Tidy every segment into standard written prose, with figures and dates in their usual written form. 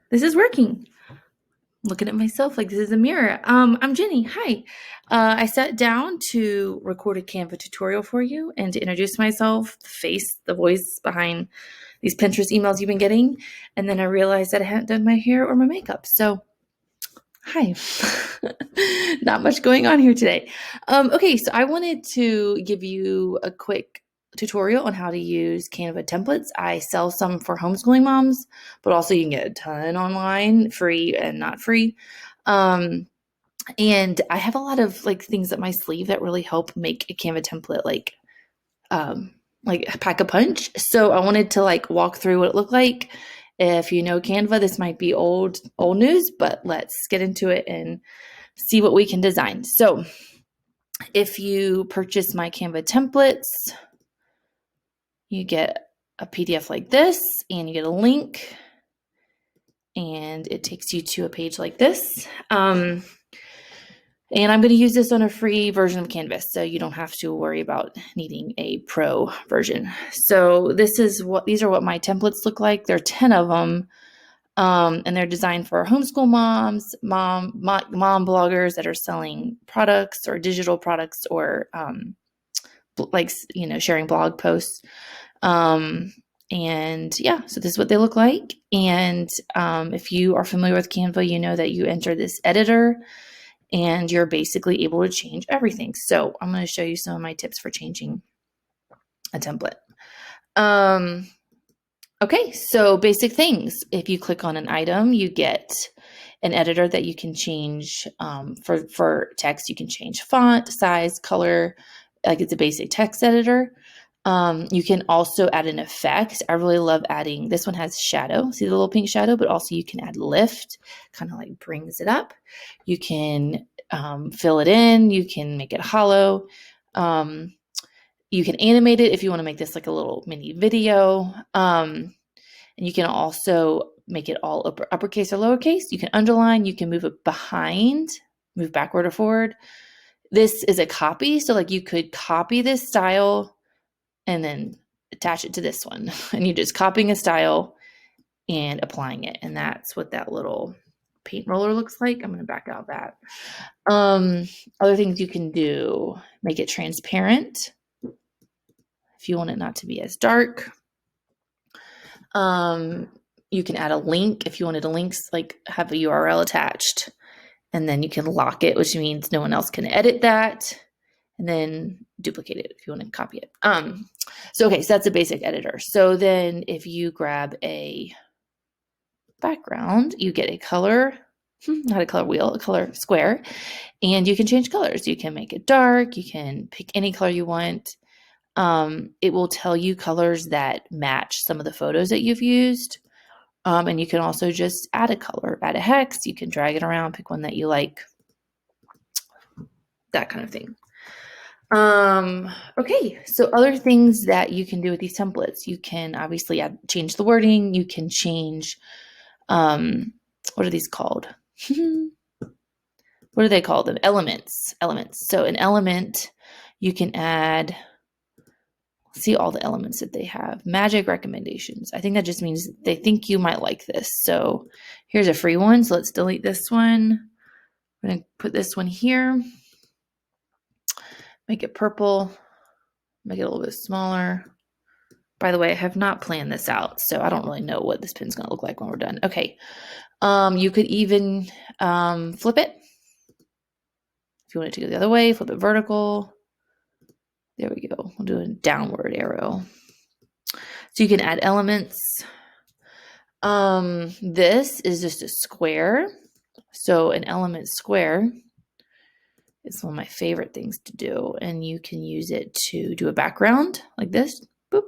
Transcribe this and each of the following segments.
This is working. Looking at myself like this is a mirror. I'm Jenny. Hi. I sat down to record a Canva tutorial for you and to introduce myself, the face, the voice behind these Pinterest emails you've been getting. And then I realized that I hadn't done my hair or my makeup. So, hi. Not much going on here today. Okay, so I wanted to give you a quick tutorial on how to use Canva templates. I sell some for homeschooling moms, but also you can get a ton online, free and not free. And I have a lot of things up my sleeve that really help make a Canva template pack a punch. So I wanted to walk through what it looked like. If you know Canva, this might be old news, but let's get into it and see what we can design. So if you purchase my Canva templates, you get a PDF like this, and you get a link, and it takes you to a page like this. And I'm going to use this on a free version of Canvas, so you don't have to worry about needing a pro version. So these are what my templates look like. There are 10 of them, and they're designed for homeschool moms, mom bloggers that are selling products or digital products or sharing blog posts. And yeah, so this is what they look like. And if you are familiar with Canva, you know that you enter this editor and you're basically able to change everything. So I'm going to show you some of my tips for changing a template. Okay, so basic things. If you click on an item, you get an editor that you can change for text. You can change font, size, color, like it's a basic text editor. You can also add an effect. I really love adding, this one has shadow, see the little pink shadow, but also you can add lift, kind of like brings it up. You can fill it in, you can make it hollow. You can animate it if you want to make this like a little mini video. And you can also make it all uppercase or lowercase. You can underline, you can move it behind, move backward or forward. This is a copy. So you could copy this style and then attach it to this one. And you're just copying a style and applying it. And that's what that little paint roller looks like. I'm going to back out that. Other things you can do, make it transparent if you want it not to be as dark. You can add a link if you wanted a link, have a URL attached. And then you can lock it, which means no one else can edit that. And then duplicate it if you want to copy it. So that's a basic editor. So then if you grab a background, you get a color, not a color wheel, a color square, and you can change colors. You can make it dark. You can pick any color you want. It will tell you colors that match some of the photos that you've used. And you can also just add a color, add a hex. You can drag it around, pick one that you like, that kind of thing. Okay, so other things that you can do with these templates, you can obviously change the wording. You can change, what are these called? What do they call them? Elements. So an element, you can add, see all the elements that they have. Magic recommendations. I think that just means they think you might like this. So here's a free one. So let's delete this one. I'm going to put this one here. Make it purple. Make it a little bit smaller. By the way, I have not planned this out, so I don't really know what this pin's going to look like when we're done. Okay. You could even flip it. If you want it to go the other way, flip it vertical. There we go. We'll do a downward arrow. So you can add elements. This is just a square. So an element square is one of my favorite things to do. And you can use it to do a background like this. Boop.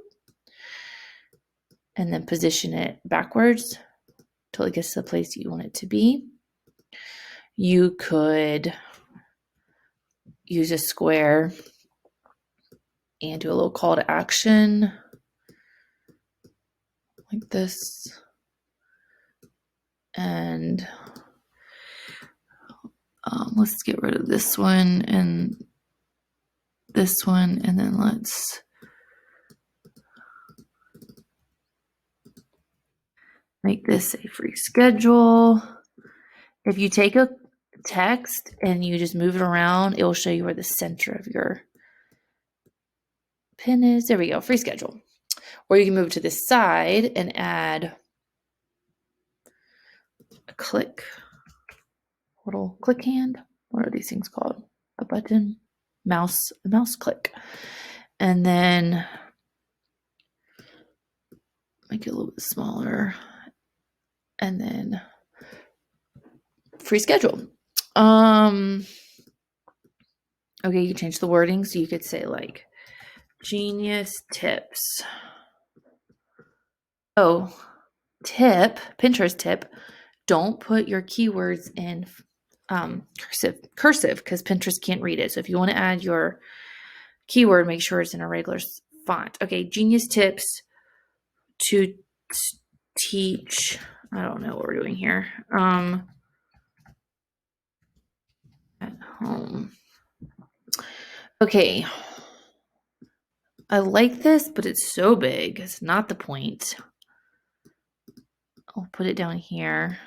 And then position it backwards till it gets to the place you want it to be. You could use a square and do a little call to action like this. And let's get rid of this one and this one, and then let's Make this a free schedule. If you take a text and you just move it around, it will show you where the center of your pin is. There we go, free schedule. Or you can move it to the side and add a click, little click hand. What are these things called? A button, a mouse click. And then make it a little bit smaller. And then free schedule. Okay, you can change the wording. So you could say like genius tips. Oh, tip, Pinterest tip. Don't put your keywords in cursive because Pinterest can't read it. So if you want to add your keyword, make sure it's in a regular font. Okay, genius tips to teach. I don't know what we're doing here. At home. Okay. I like this, but it's so big. It's not the point. I'll put it down here.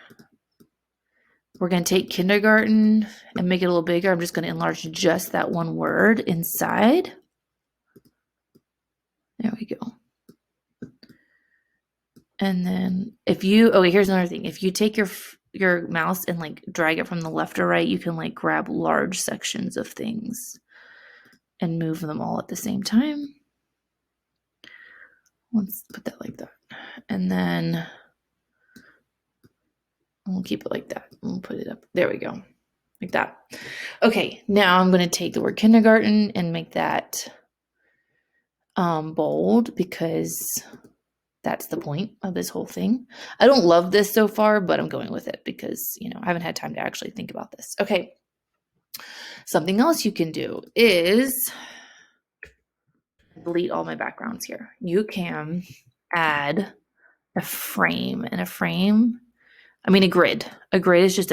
We're going to take kindergarten and make it a little bigger. I'm just going to enlarge just that one word inside. There we go. And then if you, okay, here's another thing. If you take your mouse and like drag it from the left or right, you can like grab large sections of things and move them all at the same time. Let's put that like that. And then we'll keep it like that. We'll put it up. There we go. Like that. Okay, now I'm going to take the word kindergarten and make that bold because that's the point of this whole thing. I don't love this so far, but I'm going with it because, I haven't had time to actually think about this. Okay. Something else you can do is delete all my backgrounds here. You can add a frame, and a grid. A grid is just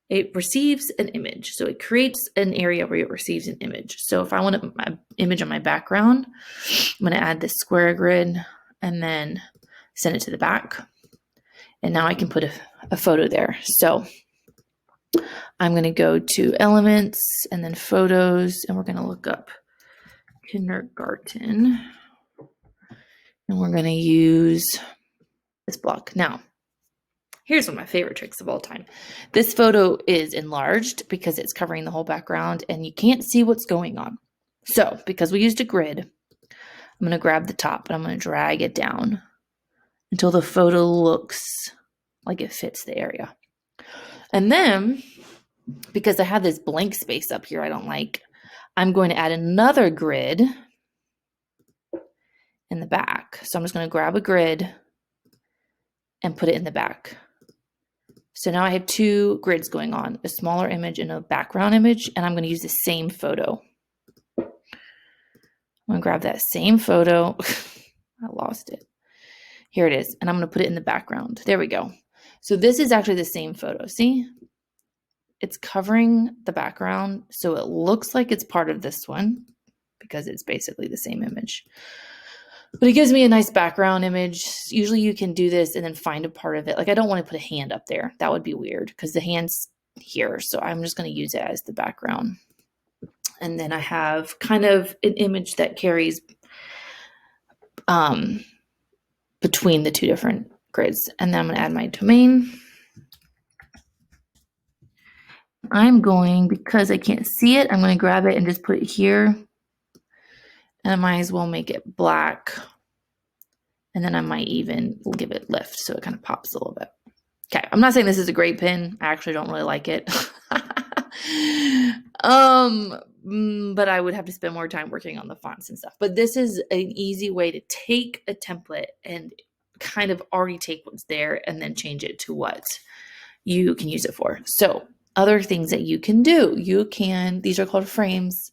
it receives an image. So it creates an area where it receives an image. So if I want my image on my background, I'm going to add this square grid and then send it to the back. And now I can put a photo there. So I'm going to go to elements and then photos, and we're going to look up kindergarten. And we're going to use this block. Now, here's one of my favorite tricks of all time. This photo is enlarged because it's covering the whole background and you can't see what's going on. So because we used a grid, I'm going to grab the top and I'm going to drag it down until the photo looks like it fits the area. And then because I have this blank space up here I don't like, I'm going to add another grid in the back. So I'm just going to grab a grid and put it in the back. So now I have two grids going on, a smaller image and a background image, and I'm going to use the same photo. I'm going to grab that same photo. I lost it. Here it is. And I'm going to put it in the background. There we go. So this is actually the same photo. See? It's covering the background, so it looks like it's part of this one because it's basically the same image. But it gives me a nice background image. Usually you can do this and then find a part of it. Like I don't want to put a hand up there. That would be weird because the hand's here. So I'm just going to use it as the background. And then I have kind of an image that carries between the two different grids. And then I'm going to add my domain. I'm going, because I can't see it, I'm going to grab it and just put it here. And I might as well make it black. And then I might even give it lift so it kind of pops a little bit. Okay, I'm not saying this is a great pen. I actually don't really like it. But I would have to spend more time working on the fonts and stuff. But this is an easy way to take a template and kind of already take what's there and then change it to what you can use it for. So other things that you can do, these are called frames.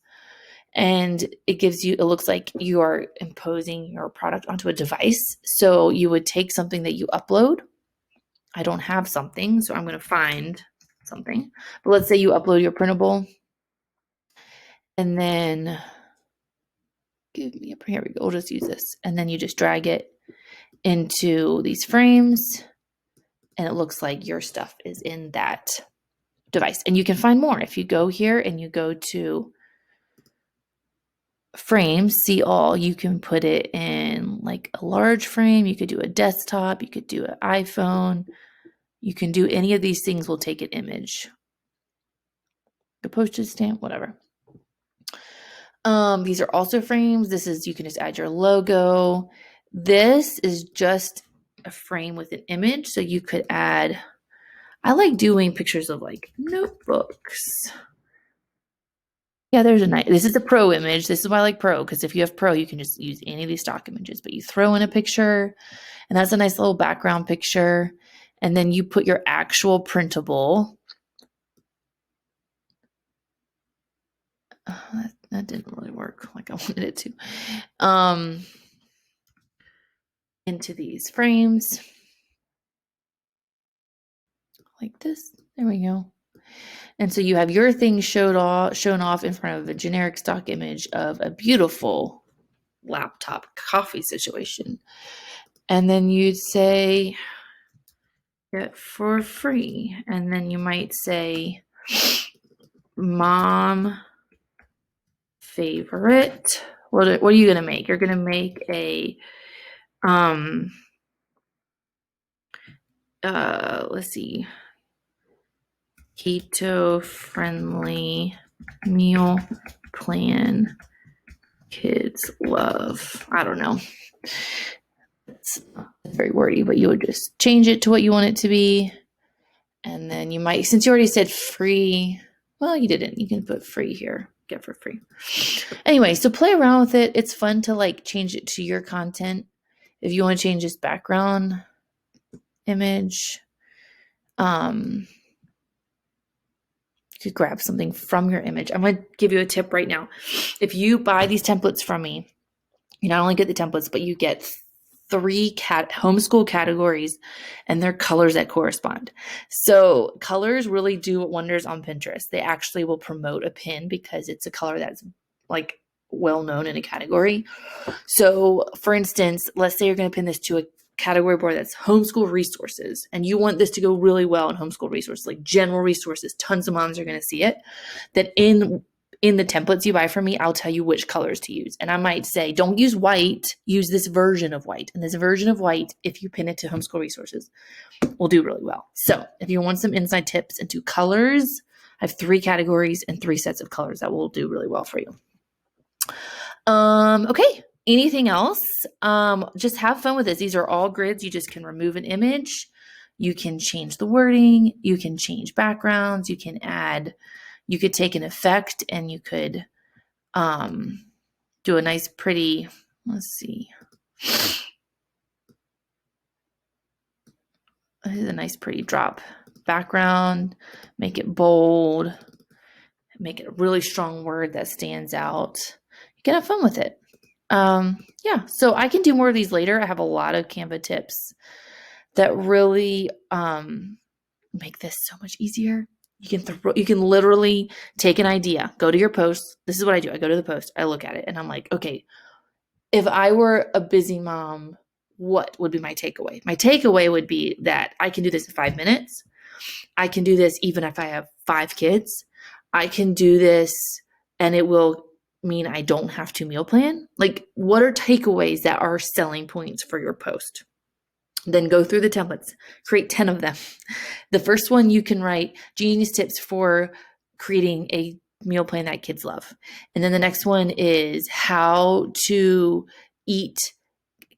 And it looks like you are imposing your product onto a device. So you would take something that you upload. I don't have something, so I'm going to find something. But let's say you upload your printable. And then here we go. We'll just use this. And then you just drag it into these frames, and it looks like your stuff is in that device. And you can find more. If you go here and you go to frames, see all, you can put it in like a large frame. You could do a desktop. You could do an iPhone. You can do any of these things will take an image. A postage stamp, whatever. These are also frames. This is, you can just add your logo. This is just a frame with an image. So you could add, I like doing pictures of like notebooks. Yeah, there's a nice, this is a pro image. This is why I like pro, because if you have pro, you can just use any of these stock images, but you throw in a picture, and that's a nice little background picture. And then you put your actual printable. That didn't really work like I wanted it to. Into these frames like this. There we go. And so you have your thing shown off in front of a generic stock image of a beautiful laptop coffee situation. And then you'd say, get for free. And then you might say, mom favorite. What are you going to make? You're going to make a, let's see, keto friendly meal plan kids love. I don't know. It's very wordy, but you would just change it to what you want it to be. And then you might, since you already said free, well, you didn't. You can put free here, get for free. Anyway, so play around with it. It's fun to like change it to your content. If you want to change this background image, you could grab something from your image. I'm going to give you a tip right now. If you buy these templates from me, you not only get the templates, but you get 3 homeschool categories and their colors that correspond. So colors really do wonders on Pinterest. They actually will promote a pin because it's a color that's like well known in a category. So for instance, let's say you're going to pin this to a category board that's homeschool resources, and you want this to go really well in homeschool resources, like general resources, tons of moms are going to see it. Then in the templates you buy from me, I'll tell you which colors to use. And I might say, don't use white, use this version of white. And this version of white, if you pin it to homeschool resources, will do really well. So if you want some inside tips into colors, I have 3 categories and 3 sets of colors that will do really well for you. Okay. Anything else? Just have fun with this. These are all grids. You just can remove an image. You can change the wording. You can change backgrounds. You can add, you could take an effect and you could do a nice pretty, let's see. This is a nice pretty drop background. Make it bold. Make it a really strong word that stands out. You can have fun with it. Yeah, so I can do more of these later. I have a lot of Canva tips that really make this so much easier. You can literally take an idea, go to your post. This is what I do. I go to the post, I look at it, and I'm like, okay, if I were a busy mom, what would be my takeaway? My takeaway would be that I can do this in 5 minutes. I can do this even if I have 5 kids. I can do this and it will mean I don't have to meal plan. Like, what are takeaways that are selling points for your post? Then go through the templates, create 10 of them. The first one you can write genius tips for creating a meal plan that kids love. And then the next one is how to eat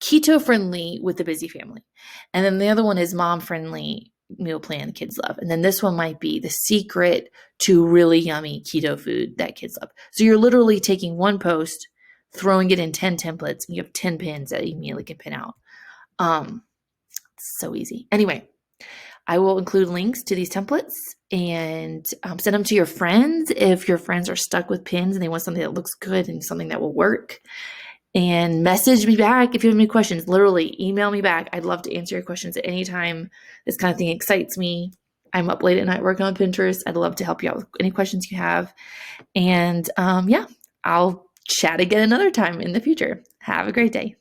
keto friendly with a busy family. And then the other one is mom friendly meal plan kids love. And then this one might be the secret to really yummy keto food that kids love. So you're literally taking one post, throwing it in 10 templates, and you have 10 pins that you immediately can pin out. It's so easy. Anyway, I will include links to these templates and send them to your friends if your friends are stuck with pins and they want something that looks good and something that will work. And message me back if you have any questions. Literally, email me back. I'd love to answer your questions at any time. This kind of thing excites me. I'm up late at night working on Pinterest. I'd love to help you out with any questions you have. And yeah, I'll chat again another time in the future. Have a great day.